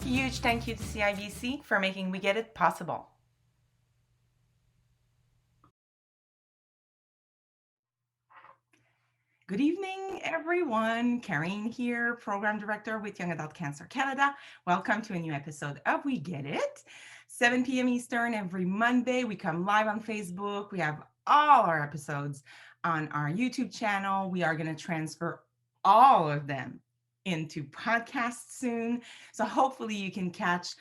Huge thank you to CIBC for making We Get It possible. Good evening, everyone. Karine here, Program Director with Young Adult Cancer Canada. Welcome to a new episode of We Get It. 7 p.m. Eastern every Monday. We come live on Facebook. We have all our episodes on our YouTube channel. We are going to transfer all of them into podcasts soon. So hopefully you can catch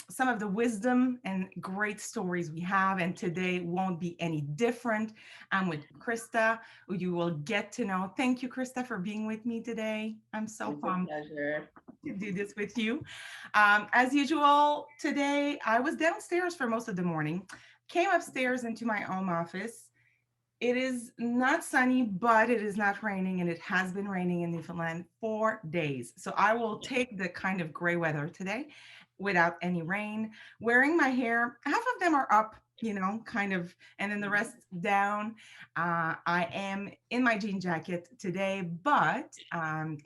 some of the wisdom and great stories we have. And today won't be any different. I'm with Krista, who you will get to know. Thank you, Krista, for being with me today. I'm so It's a pumped pleasure. to do this with you. As usual, today I was downstairs for most of the morning, came upstairs into my home office. It is not sunny, but it is not raining, and it has been raining in Newfoundland for days. So I will take the kind of gray weather today without any rain. Wearing my hair, half of them are up, kind of, and then the rest down. I am in my jean jacket today, but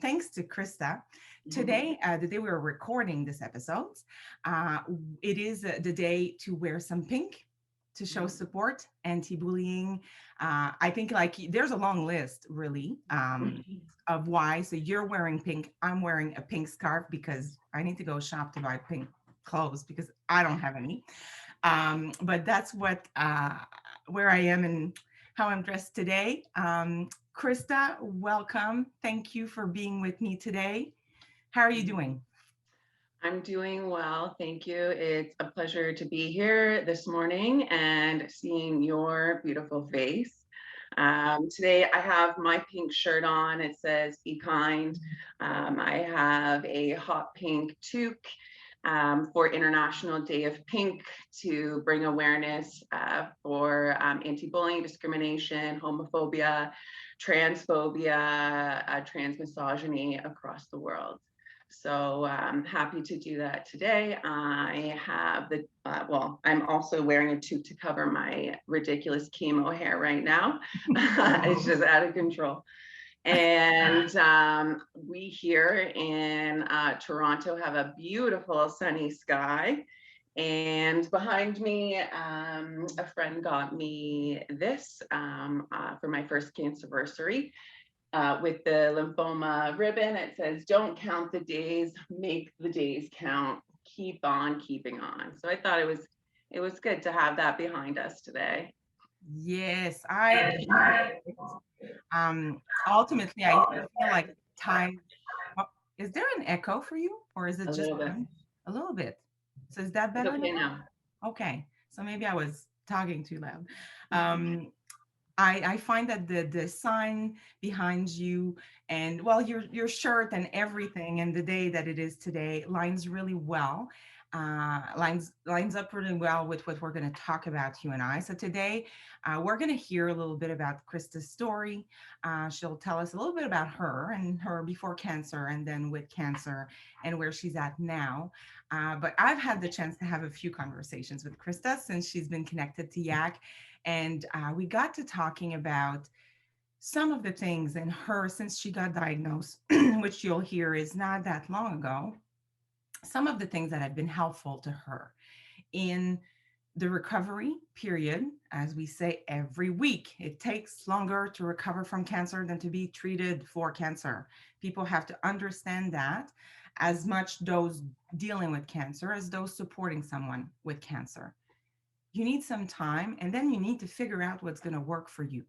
thanks to Krista, today, the day we were recording this episode, uh, it is the day to wear some pink to show support, anti-bullying. I think like there's a long list really of why. So you're wearing pink. I'm wearing a pink scarf because I need to go shop to buy pink clothes because I don't have any. But that's what where I am and how I'm dressed today. Krista, welcome. Thank you for being with me today. How are you doing? I'm doing well, thank you. It's a pleasure to be here this morning and seeing your beautiful face. Today I have my pink shirt on. It says "Be kind." I have a hot pink toque for International Day of Pink to bring awareness for anti-bullying, discrimination, homophobia, transphobia, trans misogyny across the world. So I'm happy to do that today. I have I'm also wearing a toque to cover my ridiculous chemo hair right now. It's just out of control. And we here in Toronto have a beautiful sunny sky. And behind me, a friend got me this for my first cancerversary with the lymphoma ribbon. It says, "Don't count the days, make the days count. Keep on keeping on." So I thought it was good to have that behind us today. Yes, I ultimately I feel like time. Oh, is there an echo for you, or is it A just little bit. me? A little bit? So is that It's better okay now? now. Okay, so maybe I was talking too loud. Um, I find that the sign behind you and well your shirt and everything and the day that it is today lines really well. Lines up really well with what we're going to talk about, you and I. So today we're going to hear a little bit about Krista's story. She'll tell us a little bit about her and her before cancer and then with cancer and where she's at now. But I've had the chance to have a few conversations with Krista since she's been connected to Yak, and we got to talking about some of the things in her since she got diagnosed, which you'll hear is not that long ago. Some of the things that have been helpful to her in the recovery period, as we say every week, it takes longer to recover from cancer than to be treated for cancer. People have to understand that as much those dealing with cancer as those supporting someone with cancer. You need some time and then you need to figure out what's going to work for you.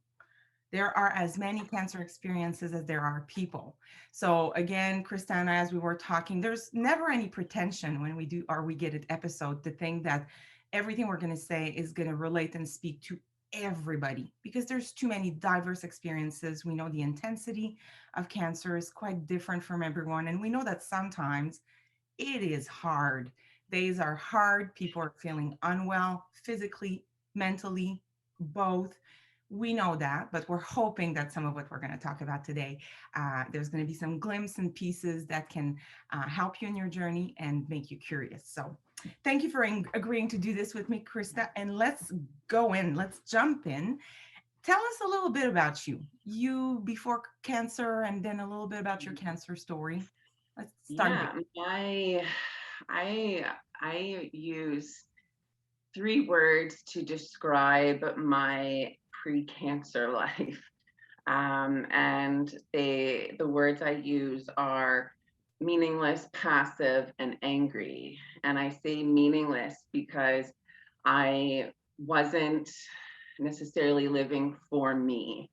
There are as many cancer experiences as there are people. So again, Christina, as we were talking, there's never any pretension when we do or we get an episode to think that everything we're going to say is going to relate and speak to everybody because there's too many diverse experiences. We know the intensity of cancer is quite different from everyone, and we know that sometimes it is hard. Days are hard. People are feeling unwell physically, mentally, both. We know that, but we're hoping that some of what we're going to talk about today, there's going to be some glimpses and pieces that can help you in your journey and make you curious. So, thank you for agreeing to do this with me, Krista. And let's go in, let's jump in. Tell us a little bit about you, you before cancer, and then a little bit about your cancer story. Let's start Yeah, there. I use three words to describe my pre-cancer life. And the words I use are meaningless, passive, and angry. And I say meaningless because I wasn't necessarily living for me.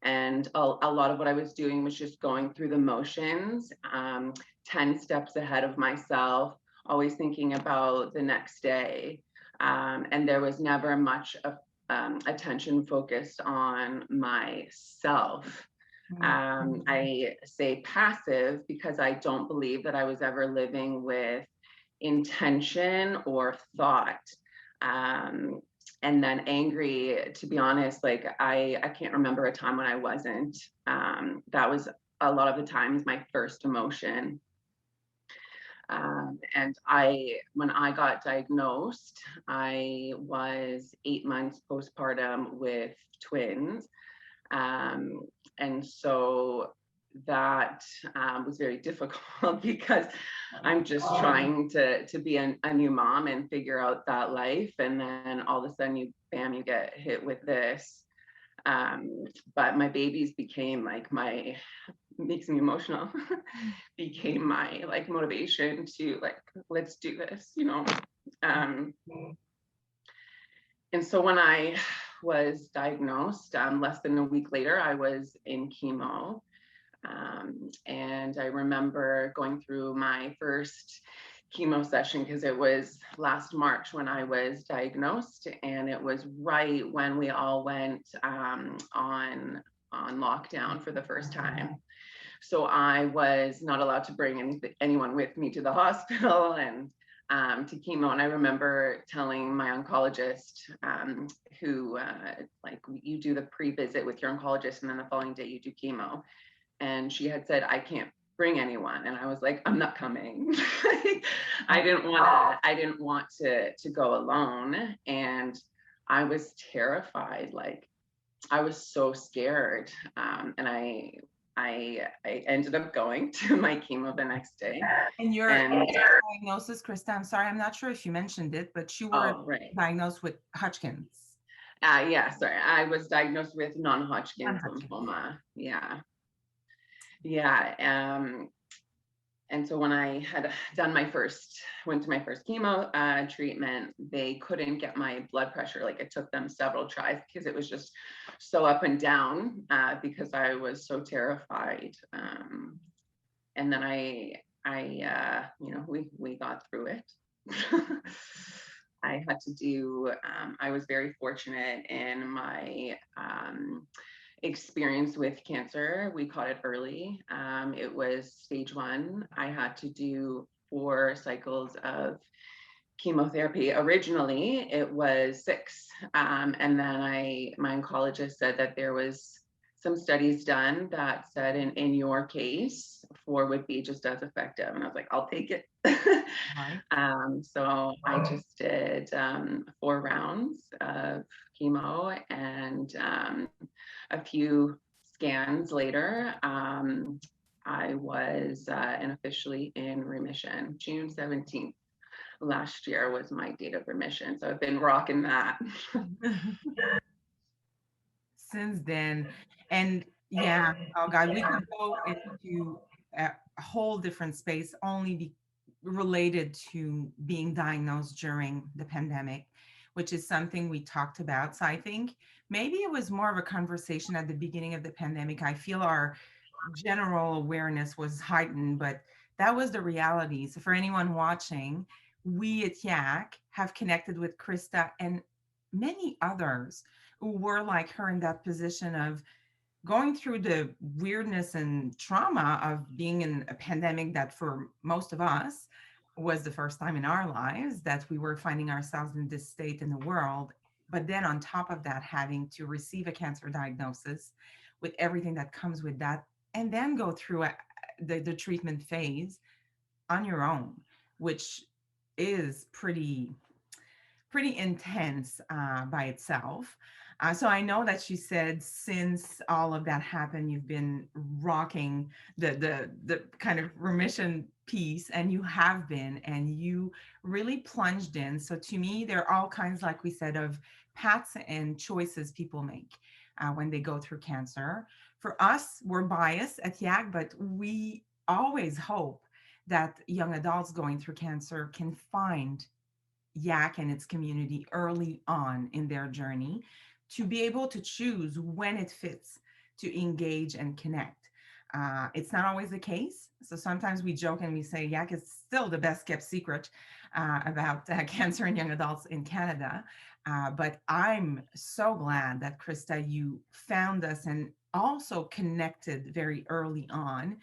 And a lot of what I was doing was just going through the motions, 10 steps ahead of myself, always thinking about the next day. And there was never much of attention focused on myself. I say passive because I don't believe that I was ever living with intention or thought. Um, and then angry, to be honest, like I can't remember a time when I wasn't. That was a lot of the times my first emotion. And when I got diagnosed, I was 8 months postpartum with twins. Um, and so that was very difficult because I'm just trying to be a new mom and figure out that life. And then all of a sudden you get hit with this. But my babies became like makes me emotional, became my like motivation to like, let's do this, you know. Um, and so when I was diagnosed, less than a week later, I was in chemo. And I remember going through my first chemo session because it was last March when I was diagnosed, and it was right when we all went on lockdown for the first time. So I was not allowed to bring anyone with me to the hospital and to chemo. And I remember telling my oncologist, who like you do the pre-visit with your oncologist, and then the following day you do chemo. And she had said, I can't bring anyone. And I was like, I'm not coming. I didn't want to go alone. And I was terrified. Like I was so scared. And I ended up going to my chemo the next day. And your And diagnosis, Krista, I'm sorry, I'm not sure if you mentioned it, but you were oh, right. diagnosed with Hodgkin's. Yeah, sorry. I was diagnosed with non-Hodgkin's Non-Hodgkin's. lymphoma. Yeah. Yeah. And so when I had went to my first chemo treatment, they couldn't get my blood pressure. Like it took them several tries because it was just so up and down because I was so terrified. And then we got through it. I had to do, I was very fortunate in my experience with cancer. We caught it early. It was stage 1. I had to do 4 cycles of chemotherapy. Originally, it was 6. And then my oncologist said that there was some studies done that said in your case, 4 would be just as effective. And I was like, I'll take it. Right. So I just did 4 rounds of chemo, and a few scans later, I was officially in remission. June 17th last year was my date of remission. So I've been rocking that. Since then. And yeah, oh God, we could go into a whole different space related to being diagnosed during the pandemic, which is something we talked about. So I think maybe it was more of a conversation at the beginning of the pandemic. I feel our general awareness was heightened, but that was the reality. So for anyone watching, we at YAC have connected with Krista and many others who were like her in that position of going through the weirdness and trauma of being in a pandemic that for most of us was the first time in our lives that we were finding ourselves in this state in the world. But then on top of that, having to receive a cancer diagnosis with everything that comes with that, and then go through the treatment phase on your own, which is pretty intense by itself. So I know that you said since all of that happened, you've been rocking the kind of remission piece, and you have been, and you really plunged in. So to me, there are all kinds, like we said, of paths and choices people make when they go through cancer. For us, we're biased at YAG, but we always hope that young adults going through cancer can find Yak and its community early on in their journey to be able to choose when it fits to engage and connect. It's not always the case. So sometimes we joke and we say Yak is still the best kept secret about cancer in young adults in Canada. But I'm so glad that Krista, you found us and also connected very early on.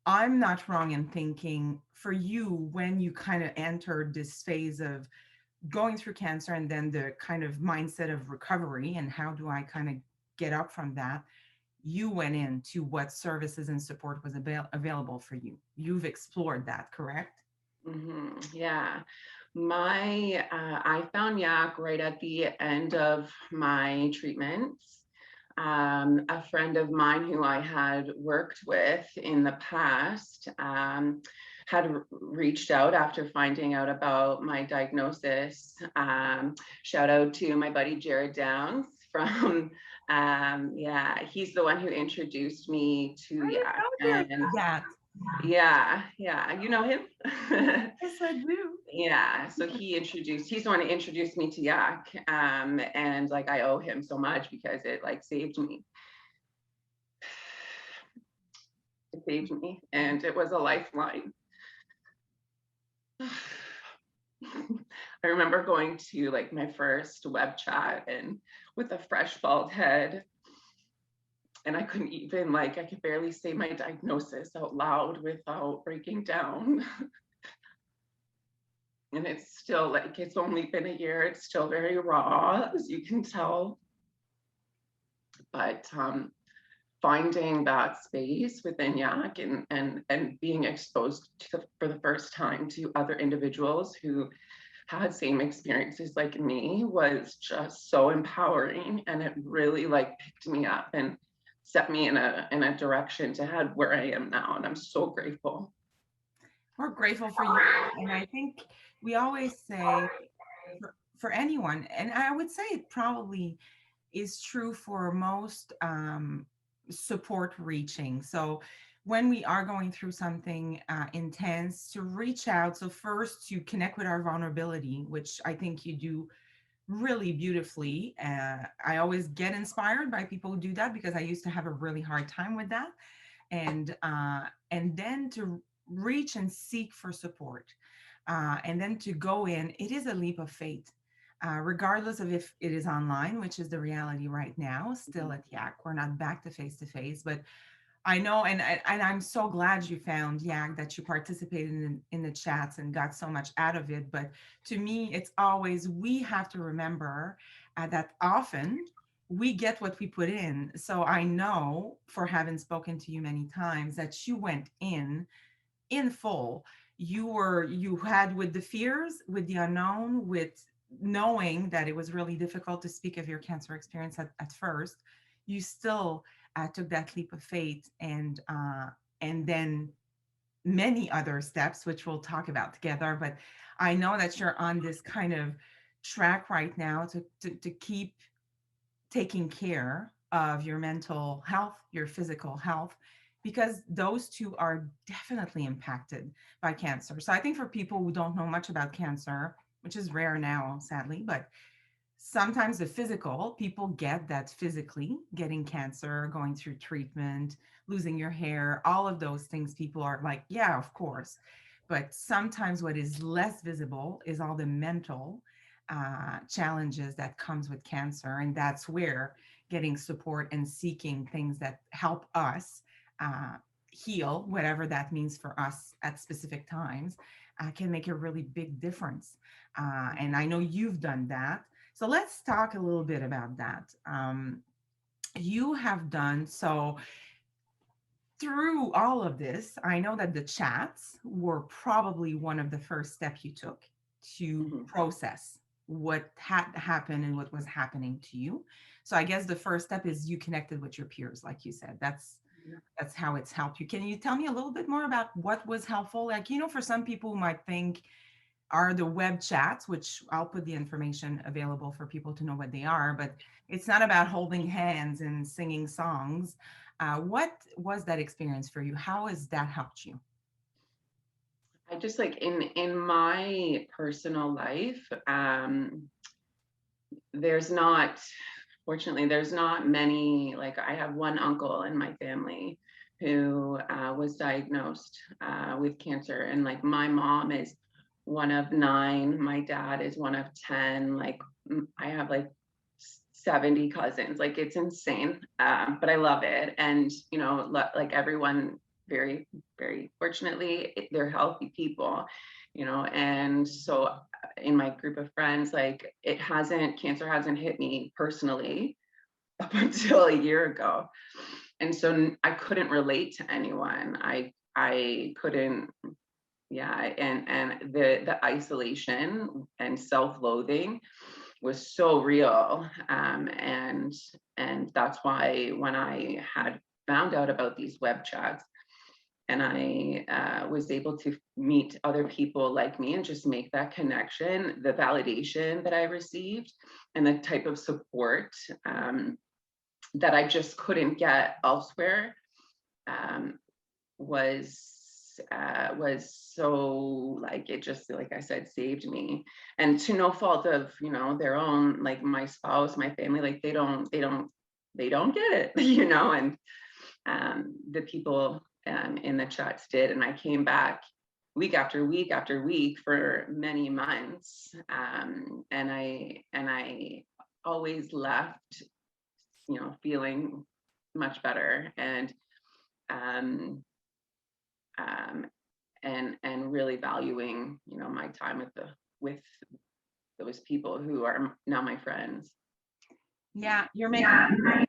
I'm not wrong in thinking for you when you kind of entered this phase of going through cancer and then the kind of mindset of recovery and how do I kind of get up from that, you went into what services and support was available for you. You've explored that, correct? Yeah. I found Yak right at the end of my treatments. A friend of mine who I had worked with in the past had reached out after finding out about my diagnosis. Shout out to my buddy Jared Downs from, yeah, he's the one who introduced me to I didn't Yak. know there And that. yeah, you know him? Yes, I do. Yeah, so he's the one who introduced me to Yak. And like I owe him so much because it like saved me. It saved me and it was a lifeline. I remember going to like my first web chat and with a fresh bald head, and I couldn't even like I could barely say my diagnosis out loud without breaking down. And it's still like it's only been a year, it's still very raw, as you can tell. But finding that space within Yak and being exposed for the first time to other individuals who had same experiences like me was just so empowering, and it really like picked me up and set me in a direction to head where I am now, and I'm so grateful. We're grateful for you. And I think we always say for anyone, and I would say it probably is true for most support reaching. So when we are going through something intense, to reach out. So first to connect with our vulnerability, which I think you do really beautifully. I always get inspired by people who do that because I used to have a really hard time with that. And then to reach and seek for support, and then to go in. It is a leap of faith, regardless of if it is online, which is the reality right now. Still at Yak, we're not back to face, but I know, and I'm so glad you found Yak, that you participated in the chats and got so much out of it. But to me, it's always we have to remember that often we get what we put in. So I know, for having spoken to you many times, that you went in full. You had with the fears, with the unknown, with knowing that it was really difficult to speak of your cancer experience at first. You still took that leap of faith, and then many other steps which we'll talk about together. But I know that you're on this kind of track right now to keep taking care of your mental health, your physical health, because those two are definitely impacted by cancer. So I think for people who don't know much about cancer, which is rare now, sadly, but sometimes the physical, people get that physically getting cancer, going through treatment, losing your hair, all of those things, people are like, yeah, of course. But sometimes what is less visible is all the mental challenges that comes with cancer. And that's where getting support and seeking things that help us uh, heal, whatever that means for us at specific times, can make a really big difference. And I know you've done that. So let's talk a little bit about that. You have done so through all of this. I know that the chats were probably one of the first steps you took to Mhm. process. what had happened and what was happening to you. So I guess the first step is you connected with your peers, like you said. That's how it's helped you. Can you tell me a little bit more about what was helpful? Like, for some people who might think are the web chats, which I'll put the information available for people to know what they are, but it's not about holding hands and singing songs. What was that experience for you? How has that helped you? I just like in my personal life, there's not, fortunately, there's not many, like I have one uncle in my family who was diagnosed with cancer. And like my mom is one of 9, my dad is one of 10. Like I have like 70 cousins. Like it's insane, but I love it. And, like everyone, very, very fortunately, they're healthy people, and so in my group of friends, like cancer hasn't hit me personally up until a year ago. And so I couldn't relate to anyone. I couldn't, yeah, and the isolation and self-loathing was so real. And that's why when I had found out about these web chats, and I was able to meet other people like me and just make that connection, the validation that I received and the type of support that I just couldn't get elsewhere, um, was so, like, it just, like I said, saved me. And to no fault of their own, like my spouse, my family, like they don't get it, and the people in the chats did. And I came back week after week after week for many months, and I always left feeling much better, um, um, and really valuing my time with those people who are now my friends. Yeah, you're making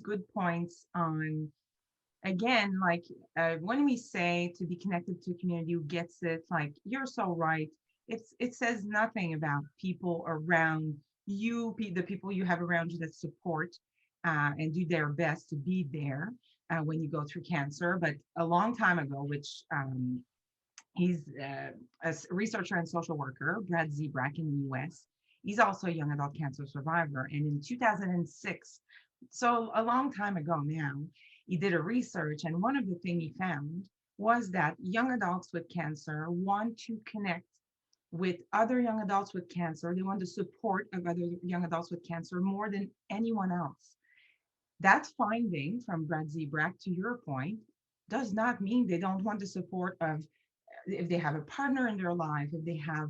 good points on, again, like, when we say to be connected to a community who gets it, like, you're so right. It says nothing about people around you, the people you have around you that support and do their best to be there when you go through cancer. But a long time ago, which he's a researcher and social worker, Brad Zebrak in the US. He's also a young adult cancer survivor. And in 2006, so a long time ago now, he did a research. And one of the things he found was that young adults with cancer want to connect with other young adults with cancer. They want the support of other young adults with cancer more than anyone else. That finding from Brad Zebrak, to your point, does not mean they don't want the support of, if they have a partner in their life, if they have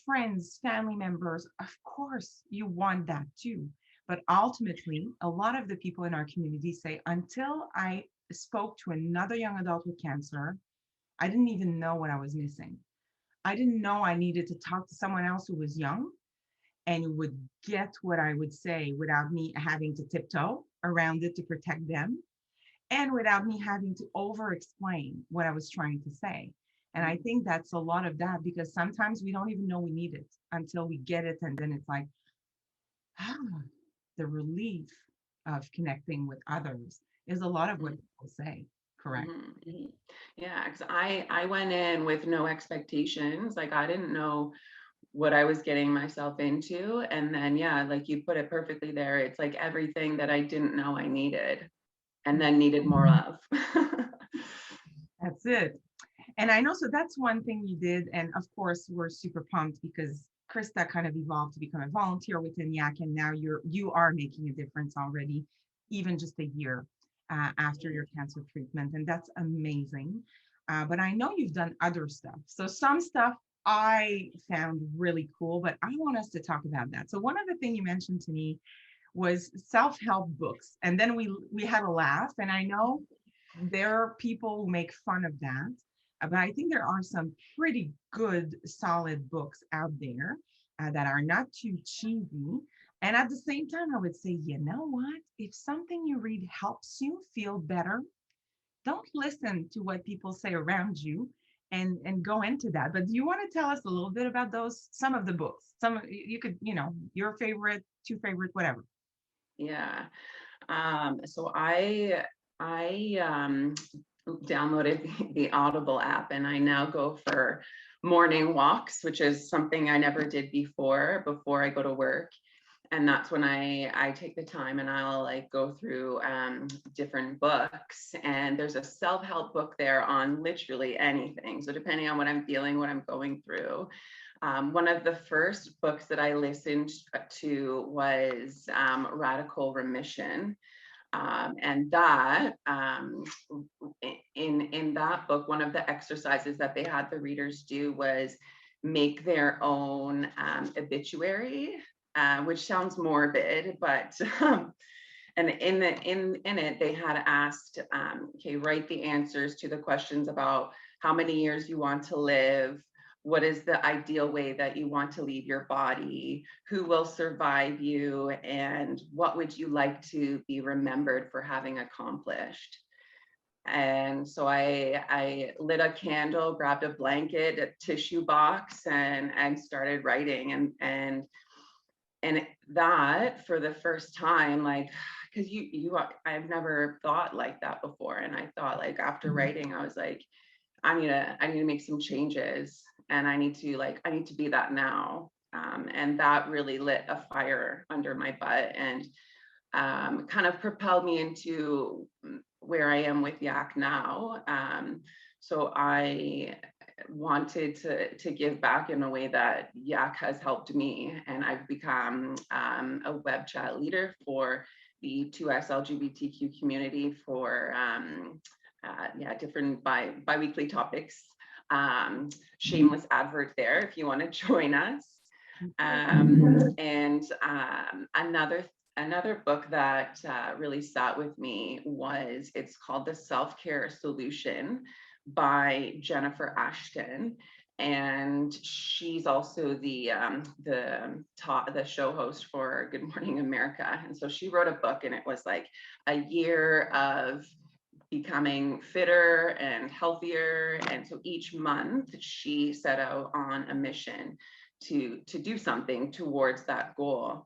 friends, family members. Of course, you want that too. But ultimately, a lot of the people in our community say, until I spoke to another young adult with cancer, I didn't even know what I was missing. I didn't know I needed to talk to someone else who was young and would get what I would say without me having to tiptoe around it to protect them, and without me having to over explain what I was trying to say. And I think that's a lot of that, because sometimes we don't even know we need it until we get it. And then it's like, ah, the relief of connecting with others is a lot of what people say. Correct. Mhm. Yeah, because I went in with no expectations. Like I didn't know what I was getting myself into. And then, yeah, like you put it perfectly there. It's like everything that I didn't know I needed and then needed more of. That's it. And I know, so that's one thing you did. And of course, we're super pumped because Krista kind of evolved to become a volunteer within YAC, and now you are making a difference already, even just a year after your cancer treatment, and that's amazing. But I know you've done other stuff. So some stuff I found really cool, but I want us to talk about that. So one of the things you mentioned to me was self-help books, and then we had a laugh, and I know there are people who make fun of that, but I think there are some pretty good, solid books out there that are not too cheesy. And at the same time, I would say, you know what? If something you read helps you feel better, don't listen to what people say around you and go into that. But do you want to tell us a little bit about those, some of the books? Some you could, your favorite, two favorite, whatever. Yeah. So I downloaded the Audible app, and I now go for morning walks, which is something I never did before I go to work. And that's when I take the time and I'll like go through different books. And there's a self-help book there on literally anything. So depending on what I'm feeling, what I'm going through. One of the first books that I listened to was Radical Remission. And that in that book, one of the exercises that they had the readers do was make their own obituary, which sounds morbid, but and in it they had asked, okay, write the answers to the questions about how many years you want to live, what is the ideal way that you want to leave your body, who will survive you, and what would you like to be remembered for having accomplished. And so I lit a candle, grabbed a blanket, a tissue box, and started writing. And that, for the first time, like, because I've never thought like that before. And I thought, like, after writing, I was like, I need to make some changes, and I need to be that now. And that really lit a fire under my butt, and kind of propelled me into where I am with Yak now. So I wanted to give back in a way that Yak has helped me, and I've become a web chat leader for the 2S LGBTQ community for different bi-weekly topics. Shameless advert there if you want to join us. And another book that really sat with me it's called The Self-Care Solution by Jennifer Ashton. And she's also the show host for Good Morning America. And so she wrote a book, and it was like a year of becoming fitter and healthier. And so each month she set out on a mission to do something towards that goal.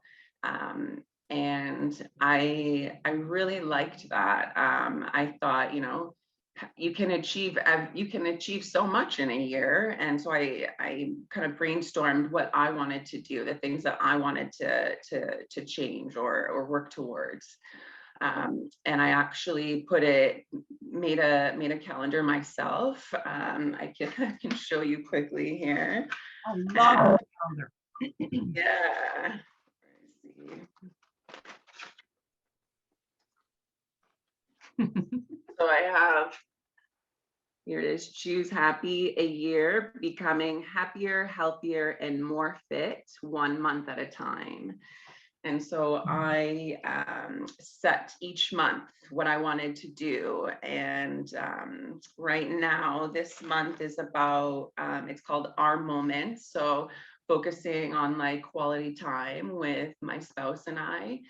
And I really liked that. I thought, you can achieve so much in a year. And so I kind of brainstormed what I wanted to do, the things that I wanted to change or work towards. And I actually made a calendar myself. I can show you quickly here. I love the calendar. Yeah. Let's see. So I have, here it is, choose happy, a year, becoming happier, healthier, and more fit, 1 month at a time. And so I set each month what I wanted to do. And right now, this month is about, it's called Our Moment. So focusing on like quality time with my spouse and I,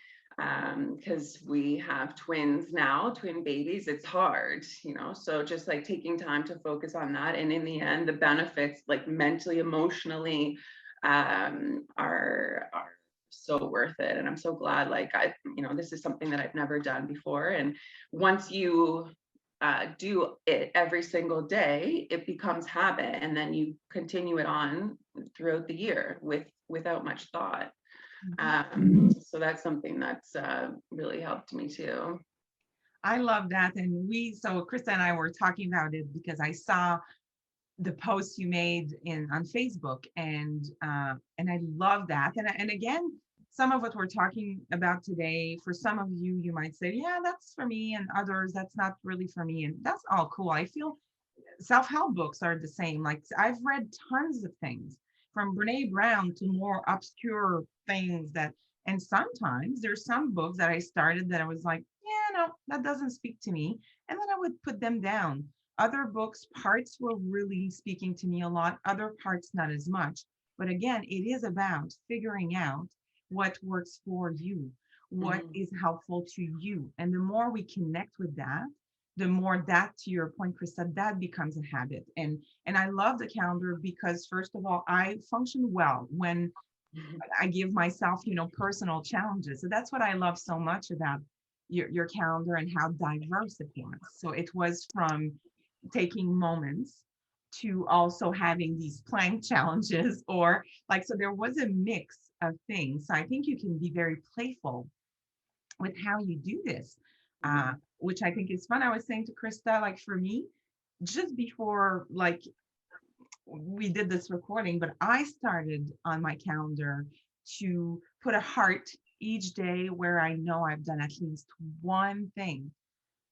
because we have twins now, twin babies. It's hard, so just like taking time to focus on that. And in the end, the benefits, like mentally, emotionally, are so worth it. And I'm so glad, like, this is something that I've never done before. And once you do it every single day, it becomes habit, and then you continue it on throughout the year without much thought. So that's something that's really helped me too. I love that. And so Krista and I were talking about it because I saw the post you made on Facebook, and I love that. And again, some of what we're talking about today, for some of you, you might say, yeah, that's for me, and others, that's not really for me. And that's all cool. I feel self-help books are the same. Like, I've read tons of things from Brene Brown to more obscure things and sometimes there's some books that I started that I was like, yeah, no, that doesn't speak to me. And then I would put them down. Other books, parts were really speaking to me a lot, other parts not as much. But again, it is about figuring out what works for you, what is helpful to you. And the more we connect with that, the more that, to your point, Krista, that becomes a habit. And I love the calendar because, first of all, I function well when I give myself, personal challenges. So that's what I love so much about your calendar and how diverse it was. So it was from taking moments to also having these plank challenges, or like, so there was a mix of things. So I think you can be very playful with how you do this, which I think is fun. I was saying to Krista, like for me, just before like we did this recording, but I started on my calendar to put a heart each day where I know I've done at least one thing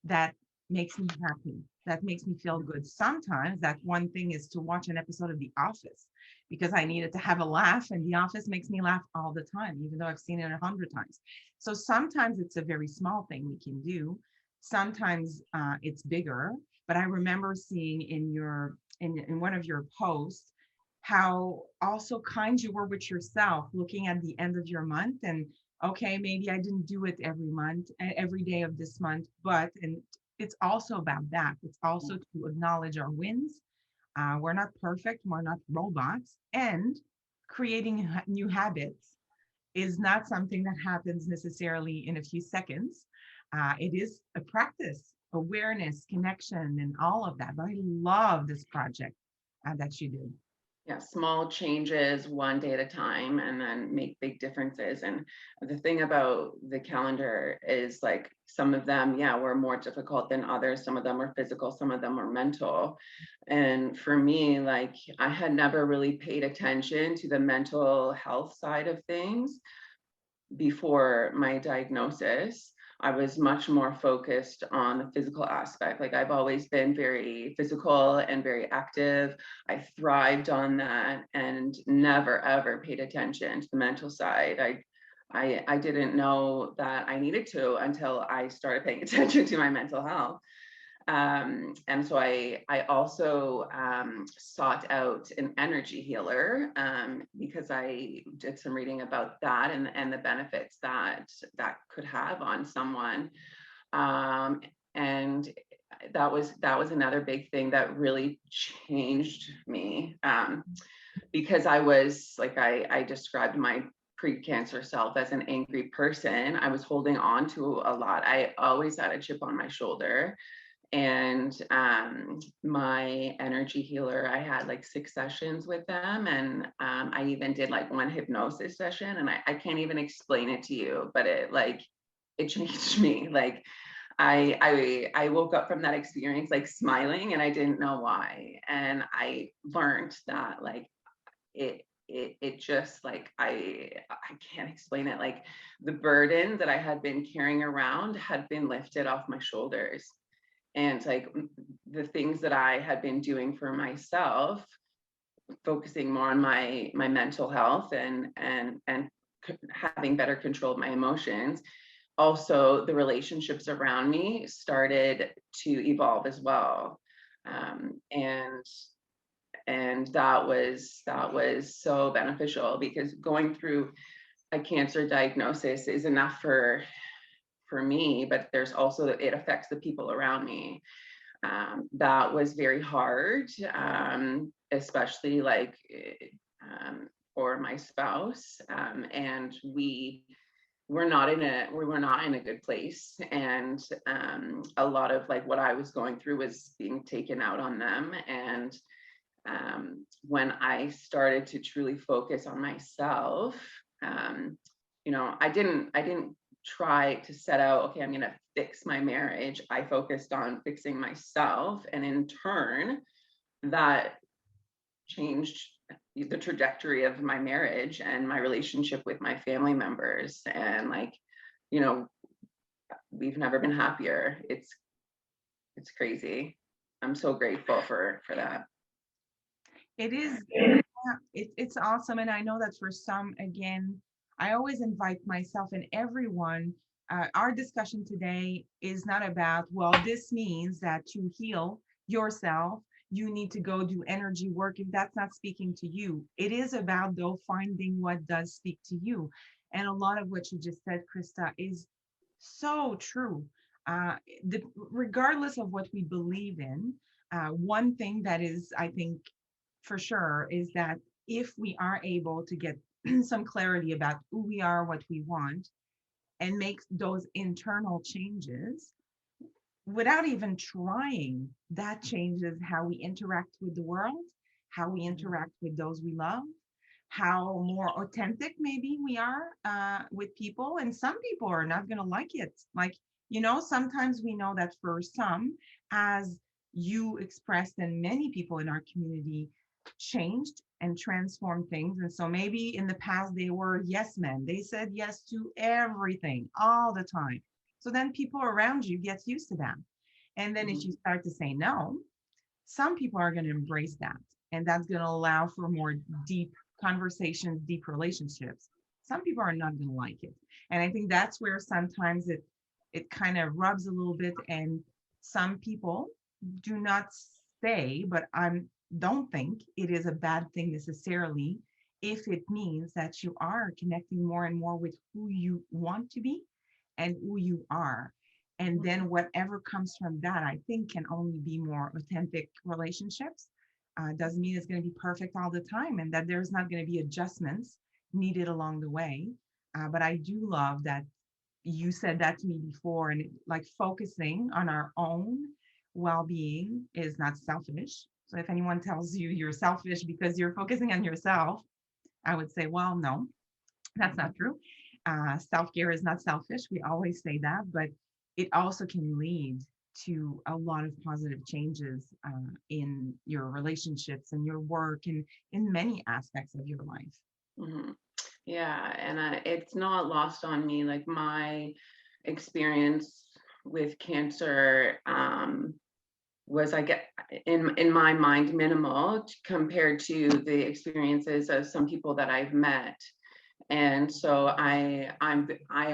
that makes me happy, that makes me feel good. Sometimes that one thing is to watch an episode of The Office because I needed to have a laugh, and The Office makes me laugh all the time, even though I've seen it 100 times. So sometimes it's a very small thing we can do. Sometimes it's bigger. But I remember seeing in one of your posts how also kind you were with yourself, looking at the end of your month and okay, maybe I didn't do it every month, every day of this month, but, and it's also about that. It's also to acknowledge our wins. We're not perfect, we're not robots, and creating new habits is not something that happens necessarily in a few seconds. It is a practice, awareness, connection, and all of that. But I love this project that you did. Yeah, small changes one day at a time and then make big differences. And the thing about the calendar is like some of them, yeah, were more difficult than others. Some of them were physical, some of them were mental. And for me, like I had never really paid attention to the mental health side of things before my diagnosis. I was much more focused on the physical aspect. Like I've always been very physical and very active. I thrived on that and never ever paid attention to the mental side. I didn't know that I needed to until I started paying attention to my mental health. And so I also sought out an energy healer because I did some reading about that and the benefits that that could have on someone. And that was another big thing that really changed me because I was like I described my pre-cancer self as an angry person. I was holding on to a lot. I always had a chip on my shoulder. And my energy healer, I had like 6 sessions with them, and I even did like one hypnosis session, and I can't even explain it to you, but it changed me. Like I woke up from that experience like smiling, and I didn't know why. And I learned that like it just like I can't explain it. Like the burden that I had been carrying around had been lifted off my shoulders, and like the things that I had been doing for myself, focusing more on my mental health and having better control of my emotions. Also, the relationships around me started to evolve as well, and that was so beneficial because going through a cancer diagnosis is enough for me, but there's also it affects the people around me. That was very hard, especially like for my spouse, and we were not in a good place, and a lot of like what I was going through was being taken out on them. And when I started to truly focus on myself, I didn't try to set out, okay, I'm going to fix my marriage. I focused on fixing myself, and in turn that changed the trajectory of my marriage and my relationship with my family members. And like, you know we've never been happier. It's crazy. I'm so grateful for that. It is, yeah, it's awesome. And I know that for some, again, I always invite myself and everyone. Our discussion today is not about, well, this means that to heal yourself, you need to go do energy work if that's not speaking to you. It is about, though, finding what does speak to you. And a lot of what you just said, Krista, is so true. uh, regardless of what we believe in, one thing that is, I think, for sure, is that if we are able to get some clarity about who we are, what we want, and make those internal changes without even trying, that changes how we interact with the world, how we interact with those we love, how more authentic maybe we are with people. And some people are not going to like it. Like, sometimes we know that for some, as you expressed, and many people in our community changed and transformed things. And so maybe in the past, they were yes men. They said yes to everything all the time. So then people around you get used to that. And then if Mhm. you start to say no, some people are going to embrace that. And that's going to allow for more deep conversations, deep relationships. Some people are not going to like it. And I think that's where sometimes it kind of rubs a little bit. And some people do not say, but I don't think it is a bad thing necessarily if it means that you are connecting more and more with who you want to be and who you are. And Mhm. then whatever comes from that, I think, can only be more authentic relationships. Doesn't mean it's going to be perfect all the time and that there's not going to be adjustments needed along the way. But I do love that you said that to me before, and like focusing on our own well-being is not selfish. So if anyone tells you you're selfish because you're focusing on yourself, I would say, well, no, that's not true. Self-care is not selfish. We always say that, but it also can lead to a lot of positive changes in your relationships and your work and in many aspects of your life. Mhm. Yeah, and it's not lost on me. Like my experience with cancer was, I get in my mind, minimal compared to the experiences of some people that I've met. And so I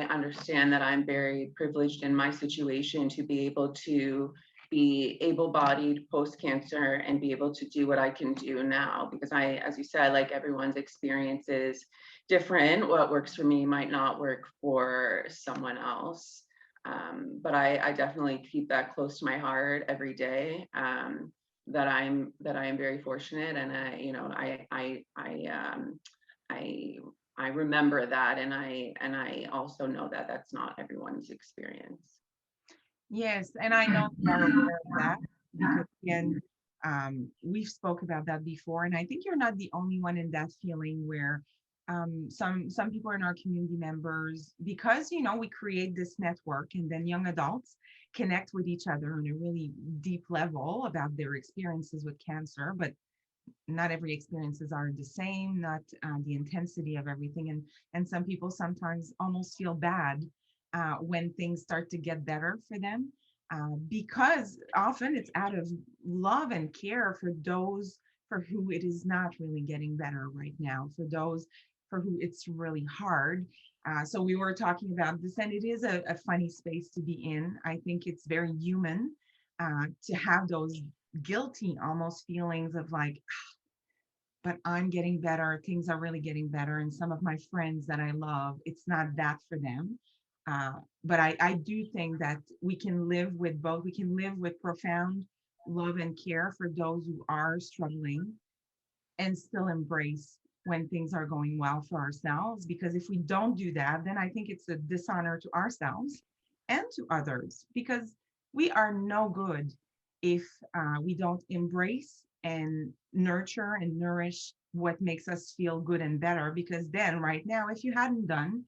understand that I'm very privileged in my situation to be able to be able-bodied post-cancer and be able to do what I can do now, because as you said, like everyone's experience is different. What works for me might not work for someone else. But I definitely keep that close to my heart every day. That I am very fortunate, and I I remember that, and I also know that that's not everyone's experience. Yes, and I know you are aware of that because again, we've spoke about that before, and I think you're not the only one in that feeling where some people in our community members, because we create this network, and then young adults connect with each other on a really deep level about their experiences with cancer, but not every experiences are the same, not the intensity of everything, and some people sometimes almost feel bad when things start to get better for them, because often it's out of love and care for those for who it is not really getting better right now, for those for who it's really hard. So we were talking about this, and it is a funny space to be in. I think it's very human to have those guilty almost feelings of like, but I'm getting better. Things are really getting better. And some of my friends that I love, it's not that for them. Uh, but I do think that we can live with both. We can live with profound love and care for those who are struggling and still embrace when things are going well for ourselves. Because if we don't do that, then I think it's a dishonor to ourselves and to others, because we are no good if we don't embrace and nurture and nourish what makes us feel good and better. Because then, right now, if you hadn't done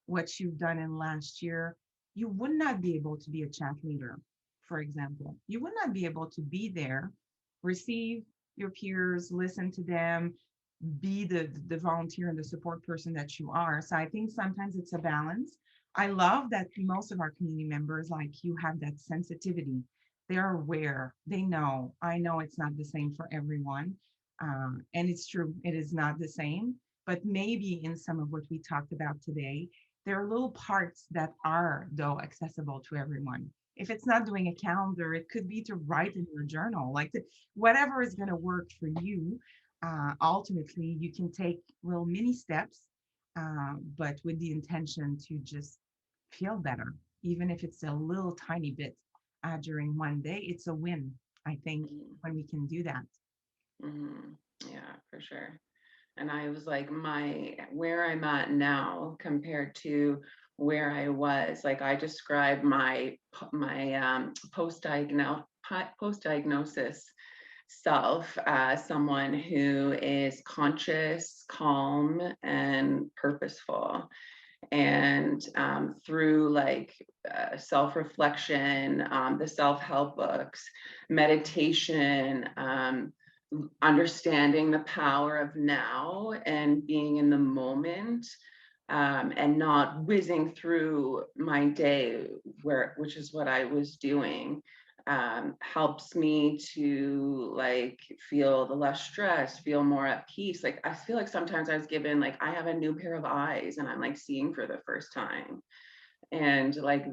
what you've done in last year, you would not be able to be a chat leader, for example. You would not be able to be there, receive your peers, listen to them, be the volunteer and the support person that you are. So I think sometimes it's a balance. I love that most of our community members, like you, have that sensitivity. They're aware. They know. I know it's not the same for everyone, and it's true. It is not the same. But maybe in some of what we talked about today, there are little parts that are though accessible to everyone. If it's not doing a calendar, it could be to write in your journal, like whatever is going to work for you. Ultimately, you can take little mini steps, but with the intention to just feel better. even if it's a little tiny bit during one day, it's a win, I think, Mhm. when we can do that. Mhm. Yeah, for sure. And I was like, where I'm at now compared to where I was, like I described my post-diagnosis self as someone who is conscious, calm, and purposeful. And through like self-reflection, the self-help books, meditation, understanding the power of now and being in the moment, and not whizzing through my day, which is what I was doing, helps me to like feel the less stress, feel more at peace. Like I feel like sometimes I was given like I have a new pair of eyes and I'm like seeing for the first time. And like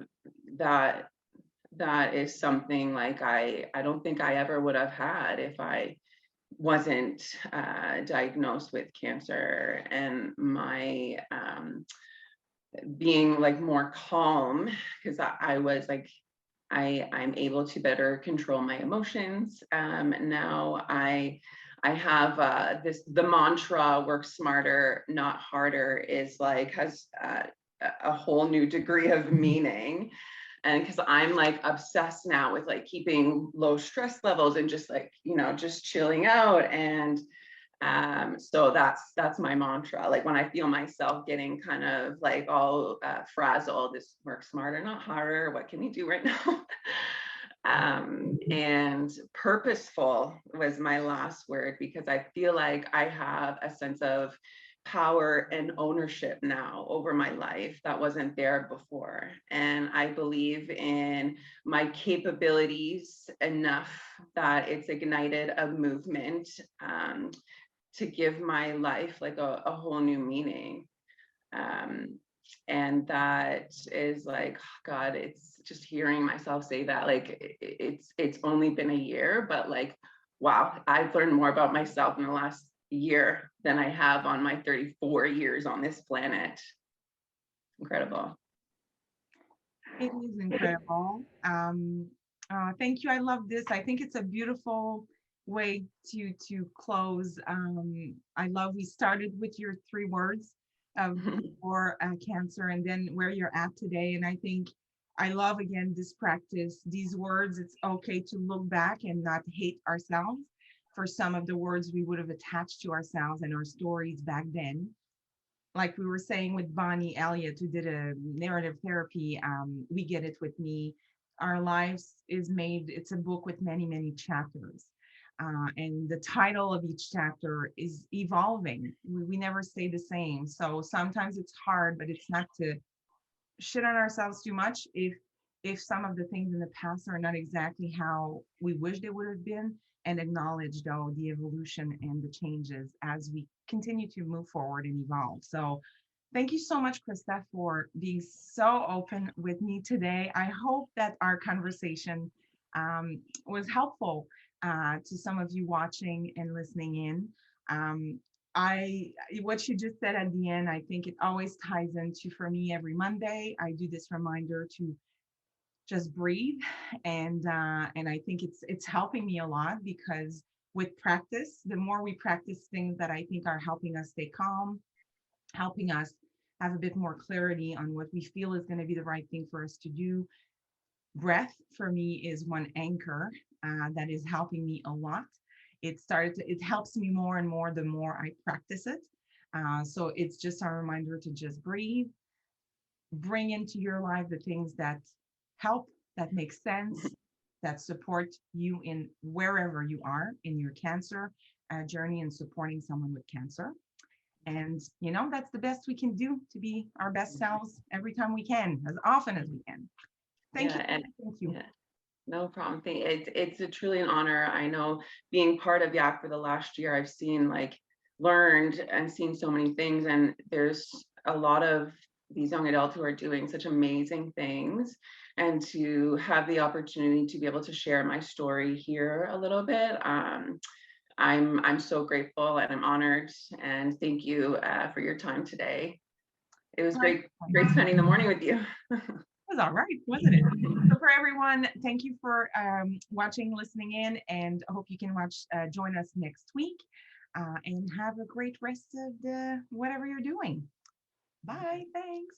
that that is something like I don't think I ever would have had if I wasn't diagnosed with cancer. And my being like more calm, because I was like I'm able to better control my emotions. Now I have the mantra work smarter, not harder is like has a whole new degree of meaning. And because I'm like obsessed now with like keeping low stress levels and just like, just chilling out. And so that's my mantra. Like when I feel myself getting kind of like all frazzled, this work smarter, not harder. What can we do right now? And purposeful was my last word, because I feel like I have a sense of power and ownership now over my life that wasn't there before. And I believe in my capabilities enough that it's ignited a movement, to give my life like a whole new meaning. Um, and that is like, God, it's just hearing myself say that, like it's only been a year, but like, wow, I've learned more about myself in the last year than I have on my 34 years on this planet. Incredible. It is incredible. Thank you. I love this. I think it's a beautiful way to close. I love we started with your three words of before cancer and then where you're at today. And I think I love again this practice, these words. It's okay to look back and not hate ourselves for some of the words we would have attached to ourselves and our stories back then, like we were saying with Bonnie Elliott, who did a narrative therapy, We Get It With Me. Our lives is made, it's a book with many, many chapters. And the title of each chapter is evolving. We never stay the same. So sometimes it's hard, but it's not to shit on ourselves too much if some of the things in the past are not exactly how we wish they would have been, and acknowledge though the evolution and the changes as we continue to move forward and evolve. So thank you so much, Krista, for being so open with me today. I hope that our conversation was helpful to some of you watching and listening in. um, I what you just said at the end, I think it always ties into, for me, every Monday I do this reminder to just breathe, and I think it's helping me a lot, because with practice, the more we practice things that I think are helping us stay calm, helping us have a bit more clarity on what we feel is going to be the right thing for us to do. Breath for me is one anchor that is helping me a lot. It helps me more and more the more I practice it. So it's just a reminder to just breathe, bring into your life the things that help, that make sense, that support you in wherever you are in your cancer journey and supporting someone with cancer. And that's the best we can do, to be our best selves every time we can, as often as we can. Thank you. Yeah, and Thank you. yeah. No problem. It's a truly an honor. I know, being part of YAC for the last year, I've seen like learned and seen so many things. And there's a lot of these young adults who are doing such amazing things. And to have the opportunity to be able to share my story here a little bit, I'm so grateful and I'm honored. And thank you for your time today. It was Right. great spending the morning with you. was all right, wasn't it? So for everyone, thank you for watching, listening in, and I hope you can join us next week. And have a great rest of the whatever you're doing. Bye. Thanks.